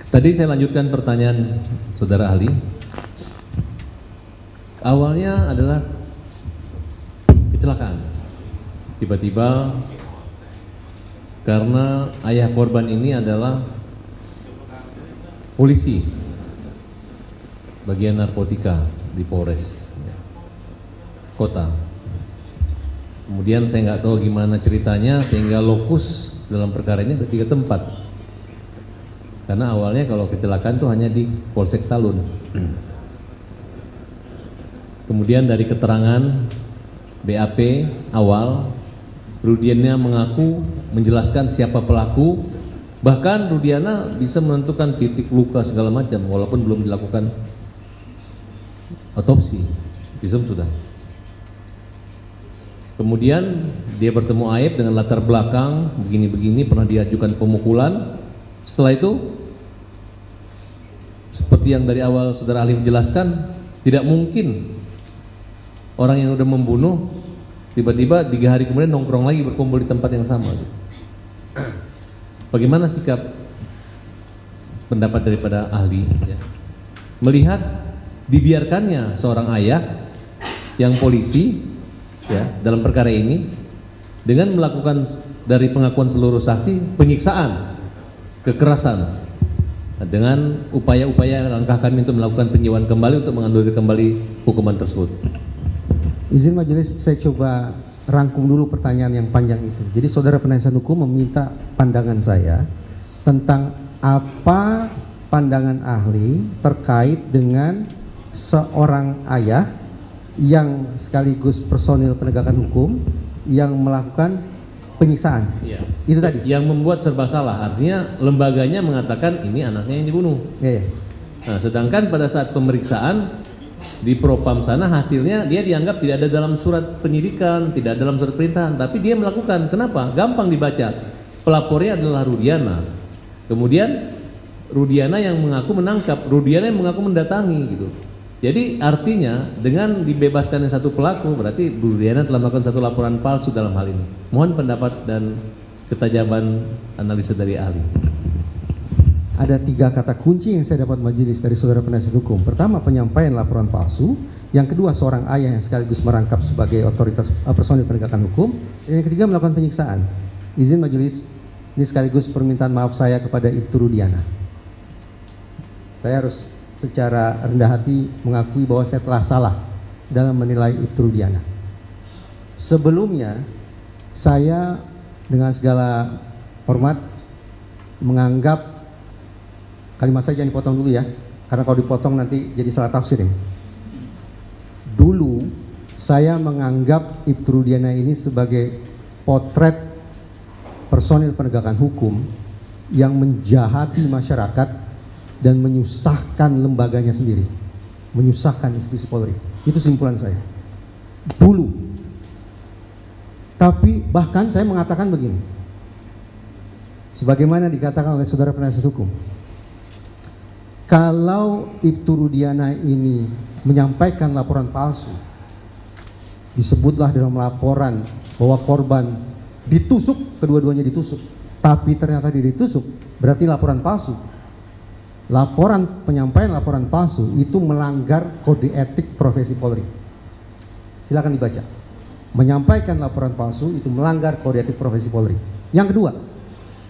Tadi saya lanjutkan pertanyaan saudara ahli. Awalnya adalah kecelakaan. Tiba-tiba karena ayah korban ini adalah polisi bagian narkotika di Polres Kota. Kemudian saya nggak tahu gimana ceritanya sehingga lokus dalam perkara ini ada 3 tempat. Karena awalnya kalau kecelakaan itu hanya di Polsek Talun. Kemudian dari keterangan BAP awal, Rudiana mengaku menjelaskan siapa pelaku, bahkan Rudiana bisa menentukan titik luka segala macam walaupun belum dilakukan otopsi, visum sudah. Kemudian dia bertemu Aib dengan latar belakang begini-begini, pernah diajukan pemukulan. Setelah itu, seperti yang dari awal saudara ahli menjelaskan, tidak mungkin orang yang sudah membunuh tiba-tiba 3 hari kemudian nongkrong lagi berkumpul di tempat yang sama. Bagaimana sikap pendapat daripada ahli ya? Melihat dibiarkannya seorang ayah yang polisi ya dalam perkara ini dengan melakukan dari pengakuan seluruh saksi penyiksaan, kekerasan, dengan upaya-upaya langkah kami untuk melakukan penyewaan kembali untuk menganulir kembali hukuman tersebut. Izin majelis, saya coba rangkum dulu pertanyaan yang panjang itu. Jadi saudara penasihat hukum meminta pandangan saya tentang apa pandangan ahli terkait dengan seorang ayah yang sekaligus personil penegakan hukum yang melakukan penyiksaan. Ya. Itu tadi. Yang membuat serba salah, artinya lembaganya mengatakan ini anaknya yang dibunuh. Ya, ya. Nah, sedangkan pada saat pemeriksaan di Propam sana hasilnya dia dianggap tidak ada dalam surat penyidikan, tidak ada dalam surat perintahan, tapi dia melakukan. Kenapa? Gampang dibaca. Pelapornya adalah Rudiana. Kemudian Rudiana yang mengaku menangkap, Rudiana yang mengaku mendatangi gitu. Jadi artinya dengan dibebaskannya satu pelaku berarti Rudiana telah melakukan satu laporan palsu dalam hal ini. Mohon pendapat dan ketajaman analisa dari ahli. Ada 3 kata kunci yang saya dapat majelis dari saudara penasihat hukum. Pertama, penyampaian laporan palsu. Yang kedua, seorang ayah yang sekaligus merangkap sebagai otoritas personil penegakan hukum. Dan yang ketiga, melakukan penyiksaan. Izin majelis, ini sekaligus permintaan maaf saya kepada Ibtu Rudiana. Saya harus secara rendah hati mengakui bahwa saya telah salah dalam menilai Ibtu Rudiana. Sebelumnya, saya dengan segala hormat menganggap, kalimat saya jangan dipotong dulu ya, karena kalau dipotong nanti jadi salah tafsir ya. Dulu saya menganggap Ibtu Rudiana ini sebagai potret personil penegakan hukum yang menjahati masyarakat dan menyusahkan lembaganya sendiri, menyusahkan institusi Polri. Itu simpulan saya dulu. Tapi bahkan saya mengatakan begini, sebagaimana dikatakan oleh saudara penasihat hukum, kalau Ibtu Rudiana ini menyampaikan laporan palsu, disebutlah dalam laporan bahwa korban ditusuk, kedua-duanya ditusuk, tapi ternyata dia ditusuk, berarti laporan palsu. Laporan penyampaian laporan palsu itu melanggar kode etik profesi Polri. Silakan dibaca. Menyampaikan laporan palsu itu melanggar kode etik profesi Polri. Yang kedua,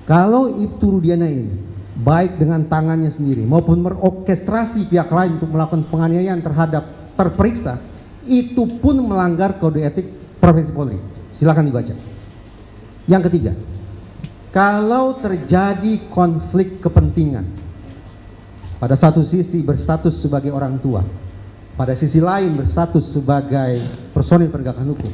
kalau Ibtu Rudiana ini baik dengan tangannya sendiri maupun merorkestrasi pihak lain untuk melakukan penganiayaan terhadap terperiksa, itu pun melanggar kode etik profesi Polri. Silakan dibaca. Yang ketiga, kalau terjadi konflik kepentingan, pada satu sisi berstatus sebagai orang tua, pada sisi lain berstatus sebagai personil penegakan hukum,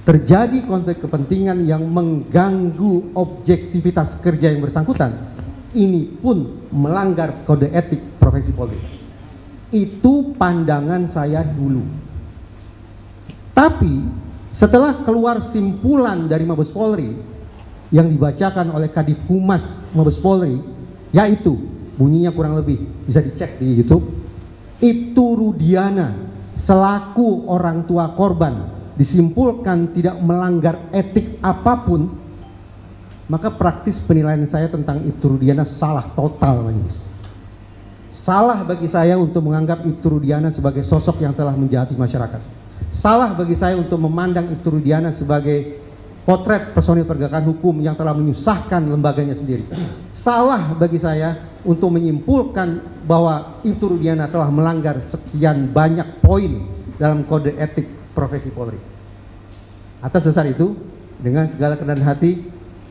terjadi konflik kepentingan yang mengganggu objektivitas kerja yang bersangkutan, ini pun melanggar kode etik profesi Polri. Itu pandangan saya dulu. Tapi setelah keluar simpulan dari Mabes Polri yang dibacakan oleh Kadif Humas Mabes Polri, yaitu bunyinya kurang lebih bisa dicek di YouTube, Ibtu Rudiana selaku orang tua korban disimpulkan tidak melanggar etik apapun, maka praktis penilaian saya tentang Ibtu Rudiana salah total, majelis. Salah bagi saya untuk menganggap Ibtu Rudiana sebagai sosok yang telah menjahati masyarakat. Salah bagi saya untuk memandang Ibtu Rudiana sebagai potret personil penegakan hukum yang telah menyusahkan lembaganya sendiri. Salah bagi saya untuk menyimpulkan bahwa Ibtu Rudiana telah melanggar sekian banyak poin dalam kode etik profesi Polri. Atas dasar itu, dengan segala kerendahan hati,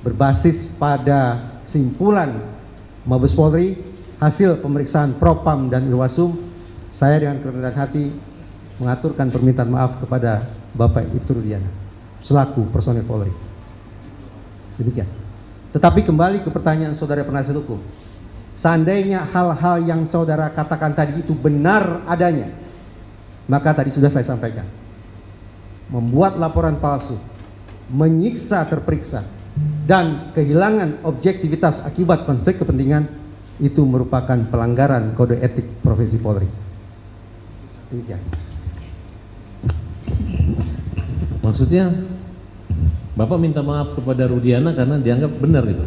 berbasis pada simpulan Mabes Polri, hasil pemeriksaan Propam dan Irwasum, saya dengan kerendahan hati mengaturkan permintaan maaf kepada Bapak Ibtu Rudiana selaku personil Polri. Demikian. Tetapi kembali ke pertanyaan saudara penasihat hukum. Seandainya hal-hal yang saudara katakan tadi itu benar adanya, maka tadi sudah saya sampaikan. Membuat laporan palsu, menyiksa terperiksa, dan kehilangan objektivitas akibat konflik kepentingan itu merupakan pelanggaran kode etik profesi Polri. Demikian. Maksudnya Bapak minta maaf kepada Rudiana karena dianggap benar gitu.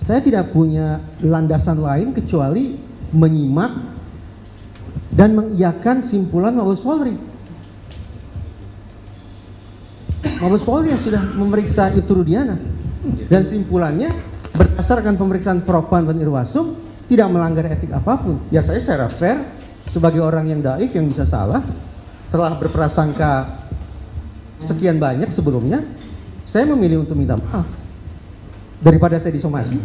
Saya tidak punya landasan lain kecuali menyimak dan mengiyakan simpulan Mabes Polri. Mabes Polri yang sudah memeriksa Ibtu Rudiana, dan simpulannya berdasarkan pemeriksaan Propam dan Irwasum tidak melanggar etik apapun. Ya, saya secara fair sebagai orang yang daif yang bisa salah, telah berprasangka sekian banyak sebelumnya, saya memilih untuk minta maaf daripada saya disomasi.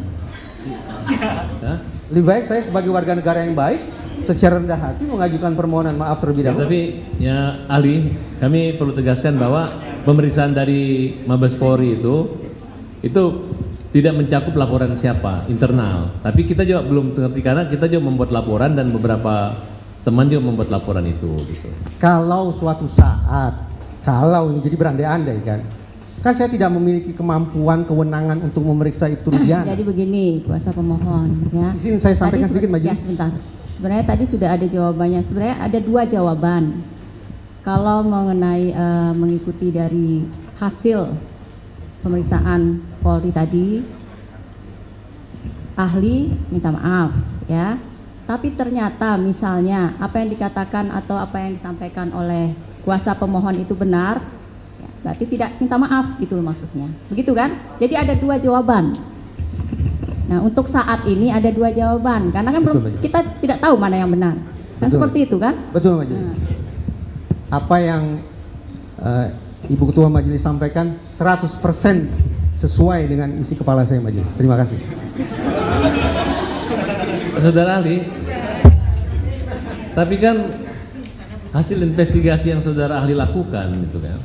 Lebih baik saya sebagai warga negara yang baik secara rendah hati mengajukan permohonan maaf terlebih dahulu. Tapi ya ahli, kami perlu tegaskan bahwa pemeriksaan dari Mabes Polri itu tidak mencakup laporan siapa internal. Tapi kita juga belum mengerti karena kita juga membuat laporan dan beberapa teman juga membuat laporan itu. Gitu. Kalau suatu saat, kalau ini jadi berandai-andai kan saya tidak memiliki kemampuan, kewenangan untuk memeriksa Ibtu Rudiana. Jadi begini, kuasa pemohon, ya. Di sini saya sampaikan Tadi sedikit majelis. Ya, sebentar. Sebenarnya tadi sudah ada jawabannya. Sebenarnya ada dua jawaban. Kalau mengenai mengikuti dari hasil pemeriksaan Polri tadi, ahli minta maaf, ya. Tapi ternyata misalnya apa yang dikatakan atau apa yang disampaikan oleh kuasa pemohon itu benar, ya, berarti tidak minta maaf gitu loh maksudnya. Begitu kan? Jadi ada dua jawaban. Nah, untuk saat ini ada dua jawaban karena kan belum, kita tidak tahu mana yang benar. Kan Betul. seperti itu kan? Betul majelis. Apa yang Ibu Ketua Majelis sampaikan 100% sesuai dengan isi kepala saya majelis. Terima kasih. Saudara ahli, tapi kan hasil investigasi yang saudara ahli lakukan gitu kan.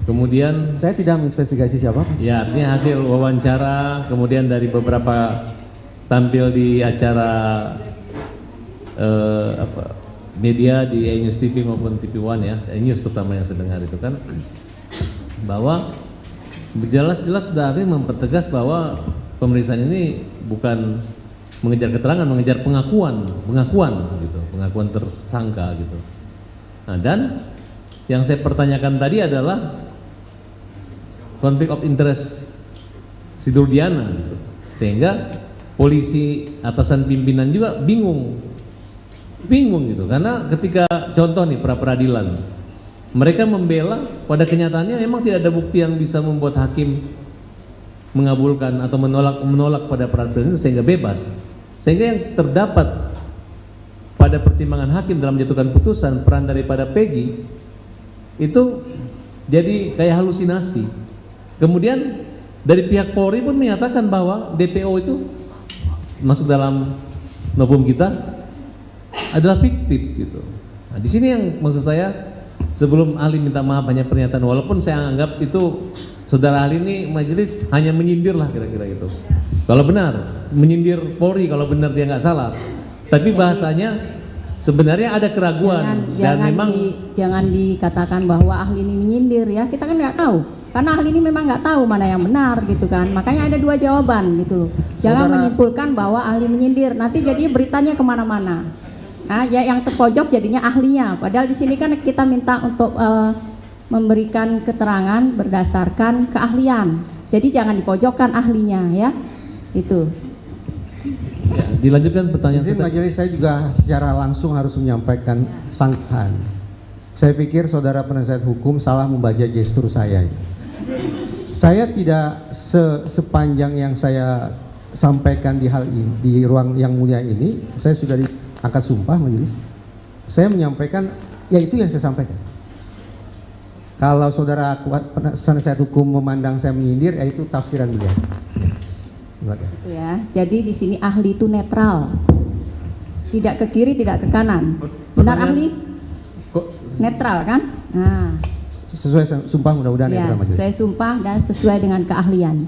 Kemudian Saya tidak menginvestigasi siapa. ya artinya hasil wawancara, kemudian dari beberapa tampil di acara media di iNews TV maupun TV One ya, iNews terutama yang saya dengar itu kan, bahwa jelas-jelas sudah ahli mempertegas bahwa pemeriksaan ini bukan mengejar keterangan, mengejar pengakuan gitu, pengakuan tersangka gitu. Nah, dan yang saya pertanyakan tadi adalah konflik of interest si Rudiana gitu. Sehingga polisi atasan pimpinan juga bingung gitu, karena ketika contoh nih pra peradilan mereka membela, pada kenyataannya memang tidak ada bukti yang bisa membuat hakim mengabulkan atau menolak pada peradilan itu sehingga bebas. Sehingga yang terdapat pada pertimbangan hakim dalam menjatuhkan putusan peran daripada Peggy itu jadi kayak halusinasi. Kemudian dari pihak Polri pun menyatakan bahwa DPO itu masuk dalam novum kita adalah fiktif gitu. Nah, di sini yang maksud saya, sebelum ahli minta maaf hanya pernyataan, walaupun saya anggap itu saudara ahli ini majelis hanya menyindir lah kira-kira itu. Kalau benar menyindir Polri, kalau benar dia nggak salah. Tapi bahasanya sebenarnya ada keraguan jangan dikatakan bahwa ahli ini menyindir ya. Kita kan nggak tahu. Karena ahli ini memang nggak tahu mana yang benar gitu kan. Makanya ada dua jawaban gitu loh. Jangan menyimpulkan bahwa ahli menyindir. Nanti jadinya beritanya kemana-mana. Nah, ya yang terpojok jadinya ahlinya. Padahal di sini kan kita minta untuk memberikan keterangan berdasarkan keahlian. Jadi jangan dipojokkan ahlinya ya. Itu. Ya, dilanjutkan pertanyaan Izin saya. majelis, saya juga secara langsung harus menyampaikan sanggahan. Saya pikir saudara penasihat hukum salah membaca gestur saya. Saya tidak sepanjang yang saya sampaikan di hal ini, di ruang yang mulia ini, saya sudah diangkat sumpah majelis. Saya menyampaikan, ya itu yang saya sampaikan. Kalau saudara penasihat hukum memandang saya menyindir, ya itu tafsiran beliau. Gitu ya. Jadi di sini ahli itu netral, tidak ke kiri, tidak ke kanan. Benar ahli? Netral kan? Nah, Sesuai sumpah mudah-mudahan ya, ya, majelis. sesuai sumpah dan sesuai dengan keahlian.